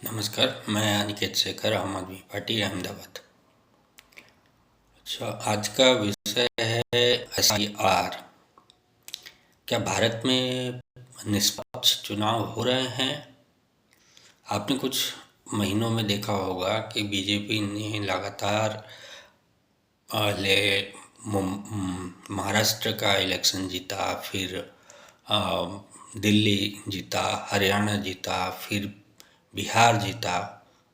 नमस्कार, मैं अनिकेत शेखर, आम आदमी पार्टी, अहमदाबाद। अच्छा, आज का विषय है SIR। क्या भारत में निष्पक्ष चुनाव हो रहे हैं? आपने कुछ महीनों में देखा होगा कि बीजेपी ने लगातार पहले महाराष्ट्र का इलेक्शन जीता, फिर दिल्ली जीता, हरियाणा जीता, फिर बिहार जीता,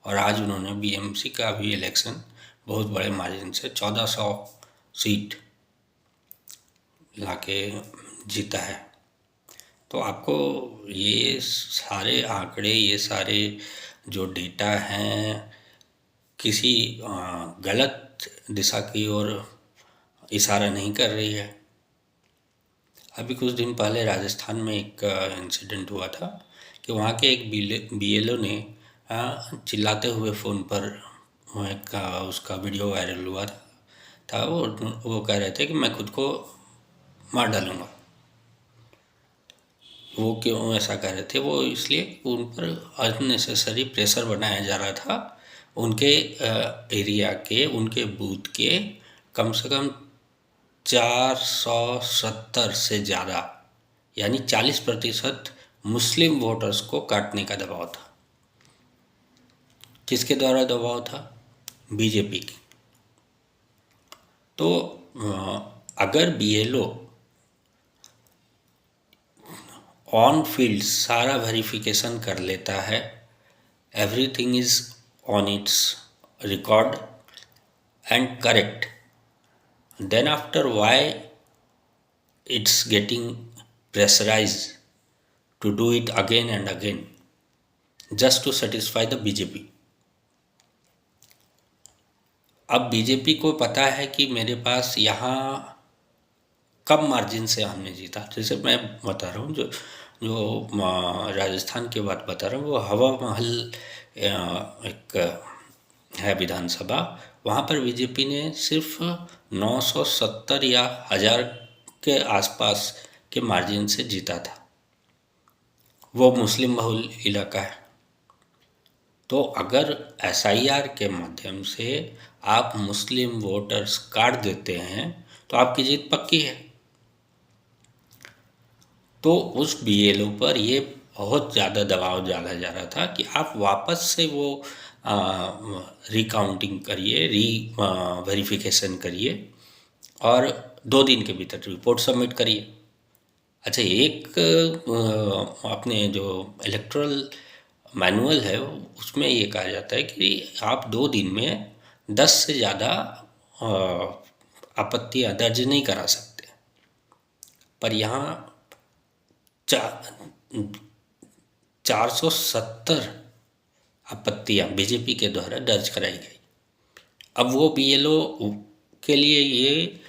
और आज उन्होंने BMC का भी इलेक्शन बहुत बड़े मार्जिन से 1400 सीट लाके जीता है। तो आपको ये सारे आंकड़े, ये सारे जो डेटा हैं, किसी गलत दिशा की ओर इशारा नहीं कर रही है? अभी कुछ दिन पहले राजस्थान में एक इंसिडेंट हुआ था कि वहाँ के एक BLO ने चिल्लाते हुए फ़ोन पर एक उसका वीडियो वायरल हुआ था। वो कह रहे थे कि मैं खुद को मार डालूँगा। वो क्यों ऐसा कह रहे थे? वो इसलिए उन पर अननेसेसरी प्रेशर बनाया जा रहा था। उनके एरिया के, उनके बूथ के कम से कम 470 से ज़्यादा, यानी 40% मुस्लिम वोटर्स को काटने का दबाव था। किसके द्वारा दबाव था? बीजेपी की। तो अगर BLO ऑन फील्ड सारा वेरिफिकेशन कर लेता है, everything is on it's record and correct, then after why it's getting pressurized to do it again and again just to satisfy the BJP? अब BJP को पता है कि मेरे पास यहाँ कम मार्जिन से हमने जीता। जैसे मैं बता रहा हूँ, जो जो राजस्थान की बात बता रहा हूँ, वो हवा महल एक है विधानसभा। वहाँ पर बीजेपी ने सिर्फ 970 या 1000 के आसपास के मार्जिन से जीता था। वो मुस्लिम बहुल इलाका है। तो अगर SIR के माध्यम से आप मुस्लिम वोटर्स काट देते हैं तो आपकी जीत पक्की है। तो उस BLO पर ये बहुत ज़्यादा दबाव डाला जा रहा था कि आप वापस से वो रिकाउंटिंग करिए, वेरिफिकेशन करिए और 2 दिन के भीतर रिपोर्ट सबमिट करिए। अच्छा, एक अपने जो इलेक्टोरल मैनुअल है उसमें ये कहा जाता है कि आप 2 दिन में 10 से ज़्यादा आपत्तियाँ दर्ज नहीं करा सकते। पर यहाँ 470 आपत्तियाँ बीजेपी के द्वारा दर्ज कराई गई। अब वो BLO के लिए ये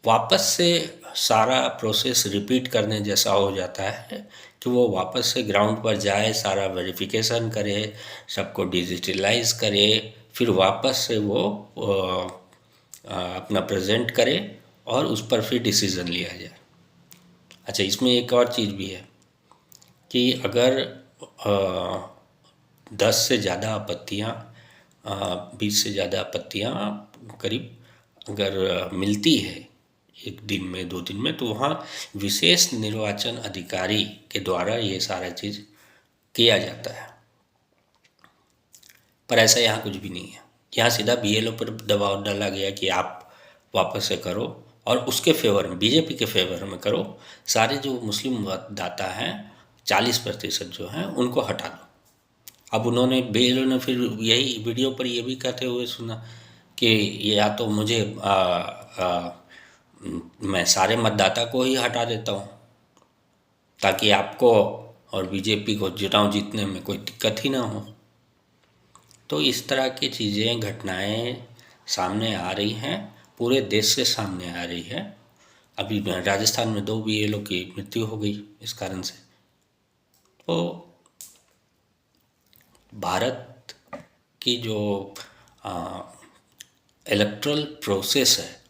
वापस से सारा प्रोसेस रिपीट करने जैसा हो जाता है कि वो वापस से ग्राउंड पर जाए, सारा वेरिफिकेशन करे, सबको डिजिटलाइज करे, फिर वापस से वो अपना प्रेजेंट करे और उस पर फिर डिसीज़न लिया जाए। अच्छा, इसमें एक और चीज़ भी है कि अगर 10 से ज़्यादा आपत्तियाँ, 20 से ज़्यादा आपत्तियाँ करीब अगर मिलती है एक दिन में, 2 दिन में, तो वहाँ विशेष निर्वाचन अधिकारी के द्वारा ये सारा चीज़ किया जाता है। पर ऐसा यहाँ कुछ भी नहीं है। यहाँ सीधा BLO पर दबाव डाला गया कि आप वापस से करो और उसके फेवर में, बीजेपी के फेवर में करो। सारे जो मुस्लिम मतदाता हैं, 40% जो हैं, उनको हटा दो। अब उन्होंने, BLO ने फिर यही वीडियो पर ये भी कहते हुए सुना कि या तो मुझे मैं सारे मतदाता को ही हटा देता हूँ ताकि आपको और बीजेपी को चुनाव जीतने में कोई दिक्कत ही ना हो। तो इस तरह की चीज़ें, घटनाएं सामने आ रही हैं, पूरे देश से सामने आ रही है। अभी राजस्थान में 2 BLO की मृत्यु हो गई इस कारण से। तो भारत की जो इलेक्ट्रल प्रोसेस है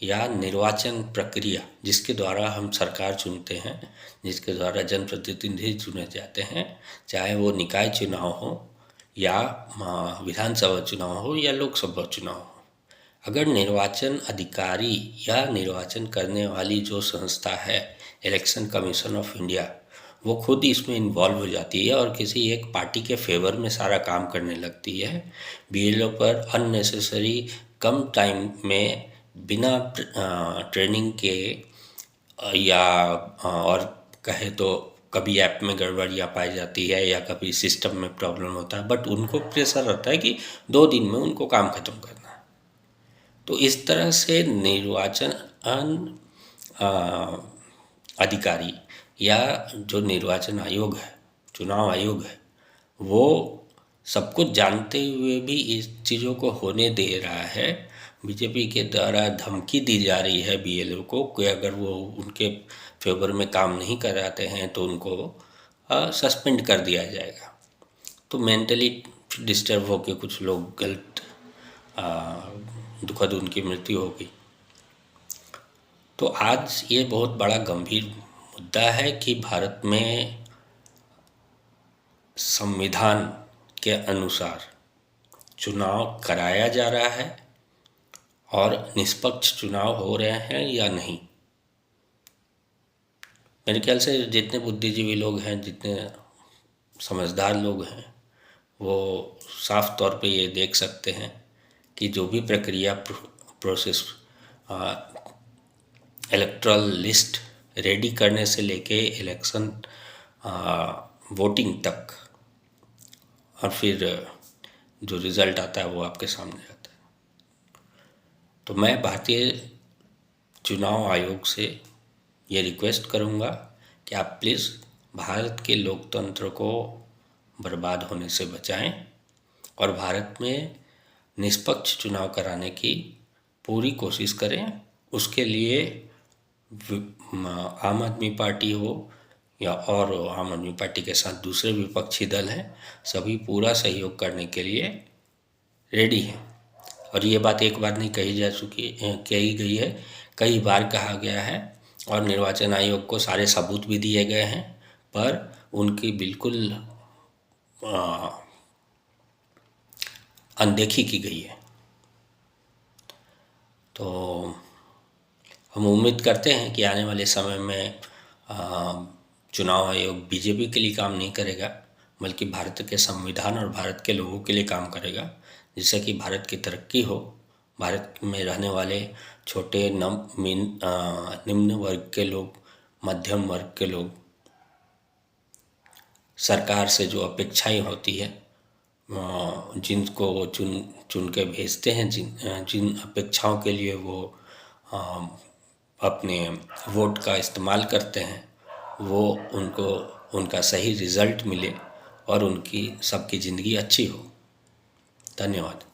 या निर्वाचन प्रक्रिया, जिसके द्वारा हम सरकार चुनते हैं, जिसके द्वारा जनप्रतिनिधि चुने जाते हैं, चाहे वो निकाय चुनाव हो या विधानसभा चुनाव हो या लोकसभा चुनाव हो, अगर निर्वाचन अधिकारी या निर्वाचन करने वाली जो संस्था है इलेक्शन कमीशन ऑफ इंडिया, वो खुद इसमें इन्वॉल्व हो जाती है और किसी एक पार्टी के फेवर में सारा काम करने लगती है, बीएलओ पर अननेसेसरी कम टाइम में बिना ट्रेनिंग के या और कहे तो कभी ऐप में गड़बड़ियाँ पाई जाती है या कभी सिस्टम में प्रॉब्लम होता है, बट उनको प्रेशर रहता है कि 2 दिन में उनको काम ख़त्म करना है। तो इस तरह से निर्वाचन अधिकारी या जो निर्वाचन आयोग है, चुनाव आयोग है, वो सब कुछ जानते हुए भी इस चीज़ों को होने दे रहा है। बीजेपी के द्वारा धमकी दी जा रही है बीएलओ को कि अगर वो उनके फेवर में काम नहीं कराते हैं तो उनको सस्पेंड कर दिया जाएगा। तो मेंटली डिस्टर्ब होकर कुछ लोग गलत दुखद उनकी मृत्यु हो गई। तो आज ये बहुत बड़ा गंभीर मुद्दा है कि भारत में संविधान के अनुसार चुनाव कराया जा रहा है और निष्पक्ष चुनाव हो रहे हैं या नहीं। मेरे ख्याल से जितने बुद्धिजीवी लोग हैं, जितने समझदार लोग हैं, वो साफ तौर पे ये देख सकते हैं कि जो भी प्रक्रिया प्रोसेस इलेक्टोरल लिस्ट रेडी करने से लेके इलेक्शन वोटिंग तक और फिर जो रिज़ल्ट आता है वो आपके सामने आता है। तो मैं भारतीय चुनाव आयोग से ये रिक्वेस्ट करूँगा कि आप प्लीज़ भारत के लोकतंत्र को बर्बाद होने से बचाएं और भारत में निष्पक्ष चुनाव कराने की पूरी कोशिश करें। उसके लिए आम आदमी पार्टी हो या और आम आदमी पार्टी के साथ दूसरे विपक्षी दल हैं, सभी पूरा सहयोग करने के लिए रेडी हैं। और ये बात एक बार नहीं कही गई है, कई बार कहा गया है और निर्वाचन आयोग को सारे सबूत भी दिए गए हैं, पर उनकी बिल्कुल अनदेखी की गई है। तो हम उम्मीद करते हैं कि आने वाले समय में चुनाव आयोग बीजेपी के लिए काम नहीं करेगा, बल्कि भारत के संविधान और भारत के लोगों के लिए काम करेगा, जिससे कि भारत की तरक्की हो, भारत में रहने वाले छोटे निम्न वर्ग के लोग, मध्यम वर्ग के लोग सरकार से जो अपेक्षाएं होती है, जिनको वो चुन के भेजते हैं, जिन अपेक्षाओं के लिए वो अपने वोट का इस्तेमाल करते हैं, वो उनको उनका सही रिज़ल्ट मिले और उनकी सबकी ज़िंदगी अच्छी हो। धन्यवाद।